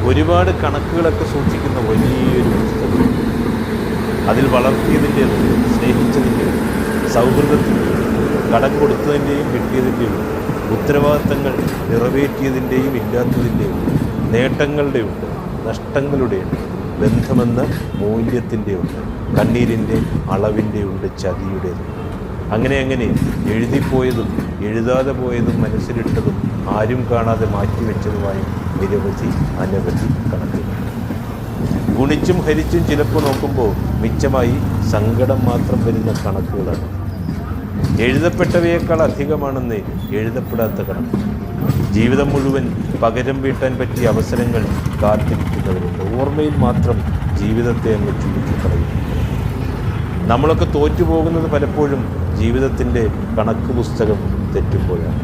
ഒരുപാട് കണക്കുകളൊക്കെ സൂക്ഷിക്കുന്ന വലിയൊരു പുസ്തകം. അതിൽ വളർത്തിയതിൻ്റെതും സ്നേഹിച്ചതിൻ്റെയും സൗഹൃദത്തിൻ്റെയും കടം കൊടുത്തതിൻ്റെയും കിട്ടിയതിൻ്റെയും ഉത്തരവാദിത്തങ്ങൾ നിറവേറ്റിയതിൻ്റെയും ഇല്ലാത്തതിൻ്റെയും നേട്ടങ്ങളുടെയുണ്ട്, നഷ്ടങ്ങളുടെയുണ്ട്, ബന്ധമെന്ന മൂല്യത്തിൻ്റെയുണ്ട്, കണ്ണീരിൻ്റെ അളവിൻ്റെയുണ്ട്, ചതിയുടേതും. അങ്ങനെ എഴുതിപ്പോയതും എഴുതാതെ പോയതും മനസ്സിലിട്ടതും ആരും കാണാതെ മാറ്റിവെച്ചതുമായ നിരവധി അനവധി കണക്കുകൾ. ഗുണിച്ചും ഹരിച്ചും ചിലപ്പോൾ നോക്കുമ്പോൾ മിച്ചമായി സങ്കടം മാത്രം വരുന്ന കണക്കുകളാണ്. എഴുതപ്പെട്ടവയേക്കാൾ അധികമാണെന്ന് എഴുതപ്പെടാത്ത കണക്ക്. ജീവിതം മുഴുവൻ പകരം വീട്ടാൻ പറ്റിയ അവസരങ്ങൾ കാത്തിരിക്കുന്നവരുണ്ട്. ഓർമ്മയിൽ മാത്രം ജീവിതത്തെ അങ്ങ് ചുരുക്കിക്കളയും. നമ്മളൊക്കെ തോറ്റുപോകുന്നത് പലപ്പോഴും ജീവിതത്തിൻ്റെ കണക്ക് പുസ്തകം തെറ്റുമ്പോഴാണ്.